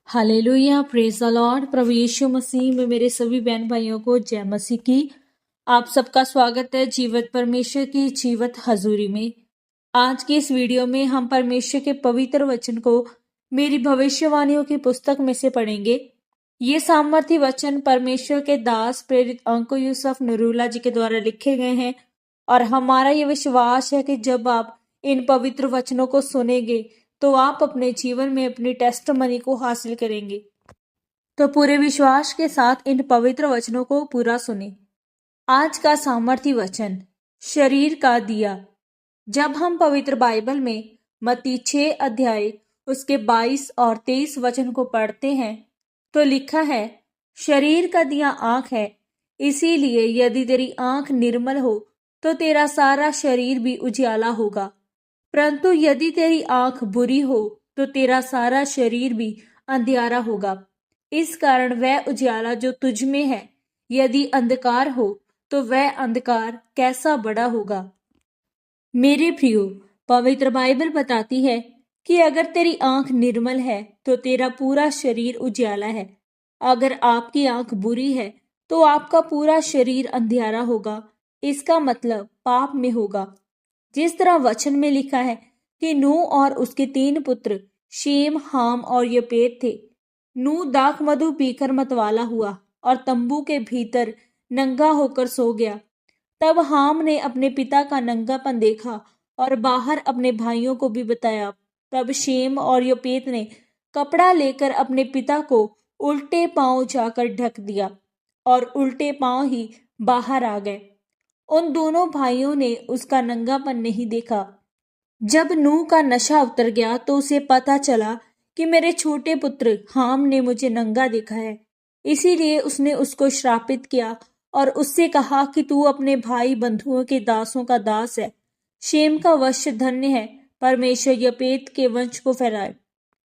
Hallelujah, praise the Lord. प्रभु यीशु मसीह में मेरे सभी बहन भाइयों को जय मसीह की। आप सबका स्वागत है जीवत परमेश्वर की जीवत हजूरी में। आज की इस वीडियो में हम परमेश्वर के पवित्र वचन को मेरी भविष्यवाणियों की पुस्तक में से पढ़ेंगे। ये सामर्थी वचन परमेश्वर के दास प्रेरित अंको यूसुफ नरूला जी के द्वारा लिखे गए हैं और हमारा ये विश्वास है कि जब आप इन पवित्र वचनों को सुनेंगे तो आप अपने जीवन में अपनी टेस्टमनी को हासिल करेंगे। तो पूरे विश्वास के साथ इन पवित्र वचनों को पूरा सुने। आज का सामर्थी वचन, शरीर का दिया। जब हम पवित्र बाइबल में मत्ती 6 अध्याय उसके 22 और 23 वचन को पढ़ते हैं तो लिखा है, शरीर का दिया आंख है, इसीलिए यदि तेरी आंख निर्मल हो तो तेरा सारा शरीर भी उजियाला होगा, परंतु यदि तेरी आंख बुरी हो तो तेरा सारा शरीर भी अंधियारा होगा। इस कारण वह उजियाला जो तुझ में है यदि अंधकार हो तो वह अंधकार कैसा बड़ा होगा। मेरे प्रियो, पवित्र बाइबल बताती है कि अगर तेरी आंख निर्मल है तो तेरा पूरा शरीर उजियाला है। अगर आपकी आंख बुरी है तो आपका पूरा शरीर अंधियारा होगा। इसका मतलब पाप में होगा। जिस तरह वचन में लिखा है कि नूह और उसके 3 पुत्र शेम, हाम और यपेत थे। नूह दाख मधु पीकर मतवाला हुआ और तंबू के भीतर नंगा होकर सो गया। तब हाम ने अपने पिता का नंगापन देखा और बाहर अपने भाइयों को भी बताया। तब शेम और यपेत ने कपड़ा लेकर अपने पिता को उल्टे पांव जाकर ढक दिया और उल्टे पांव ही बाहर आ गए। उन दोनों भाइयों ने उसका नंगापन नहीं देखा। जब नूह का नशा उतर गया तो उसे पता चला कि मेरे छोटे पुत्र हाम ने मुझे नंगा देखा है। इसीलिए उसने उसको श्रापित किया और उससे कहा कि तू अपने भाई बंधुओं के दासों का दास है। शेम का वंश धन्य है, परमेश्वर यपेत के वंश को फहराए।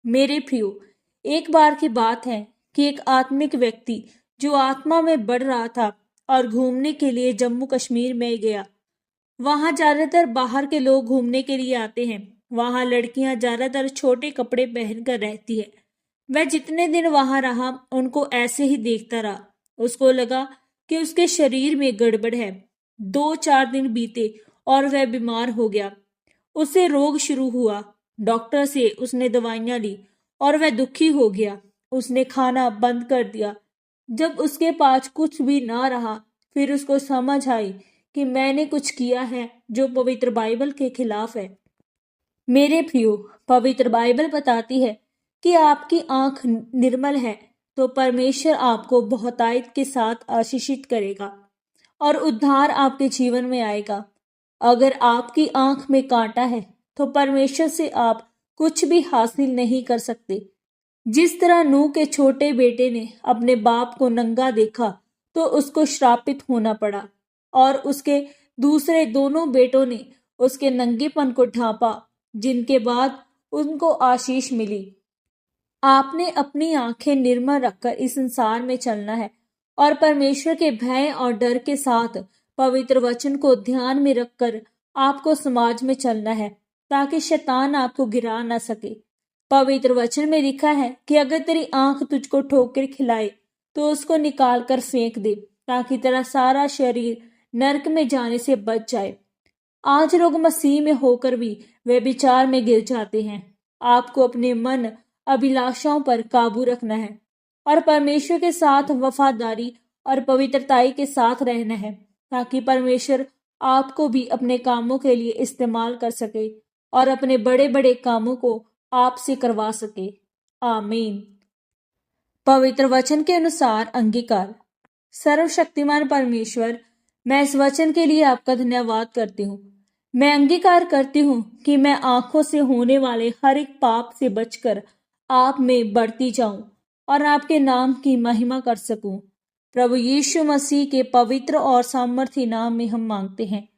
मेरे प्रियो, एक बार की बात है कि एक आत्मिक व्यक्ति जो आत्मा में बढ़ रहा था और घूमने के लिए जम्मू कश्मीर में गया। वहां ज्यादातर बाहर के लोग घूमने के लिए आते हैं। वहां लड़कियां ज्यादातर छोटे कपड़े पहनकर रहती है। वह जितने दिन वहां रहा उनको ऐसे ही देखता रहा। उसको लगा कि उसके शरीर में गड़बड़ है। 2-4 दिन बीते और वह बीमार हो गया। उसे रोग शुरू हुआ। डॉक्टर से उसने दवाइयां ली और वह दुखी हो गया। उसने खाना बंद कर दिया। जब उसके पास कुछ भी ना रहा, फिर उसको समझ आई कि मैंने कुछ किया है जो पवित्र बाइबल के खिलाफ है। मेरे प्रियो, पवित्र बाइबल बताती है कि आपकी आंख निर्मल है तो परमेश्वर आपको बहुतायत के साथ आशीषित करेगा और उद्धार आपके जीवन में आएगा। अगर आपकी आंख में कांटा है तो परमेश्वर से आप कुछ भी हासिल नहीं कर सकते। जिस तरह नूह के छोटे बेटे ने अपने बाप को नंगा देखा तो उसको श्रापित होना पड़ा और उसके दूसरे दोनों बेटों ने उसके नंगेपन को ढांपा, जिनके बाद उनको आशीष मिली। आपने अपनी आंखें निर्मल रखकर इस संसार में चलना है और परमेश्वर के भय और डर के साथ पवित्र वचन को ध्यान में रखकर आपको समाज में चलना है ताकि शैतान आपको गिरा ना सके। पवित्र वचन में लिखा है कि अगर तेरी आंख तुझको ठोकर खिलाए तो उसको निकाल कर फेंक दे ताकि तेरा सारा शरीर नरक में जाने से बच जाए। आज लोग मसीह में होकर भी वे विचार में गिर जाते हैं। आपको अपने मन अभिलाषाओं पर काबू रखना है और परमेश्वर के साथ वफादारी और पवित्रताई के साथ रहना है ताकि परमेश्वर आपको भी अपने कामों के लिए इस्तेमाल कर सके और अपने बड़े बड़े कामों को आपसे करवा सके। आमीन। पवित्र वचन के अनुसार अंगीकार। सर्वशक्तिमान परमेश्वर, मैं इस वचन के लिए आपका धन्यवाद करती हूँ। मैं अंगीकार करती हूँ कि मैं आंखों से होने वाले हर एक पाप से बचकर आप में बढ़ती जाऊं और आपके नाम की महिमा कर सकूं। प्रभु यीशु मसीह के पवित्र और सामर्थी नाम में हम मांगते हैं।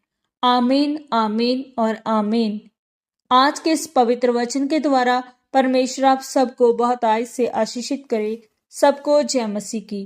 आमीन, आमीन और आमीन। आज के इस पवित्र वचन के द्वारा परमेश्वर आप सबको बहुतायत से आशीषित करे। सबको जय मसीह की।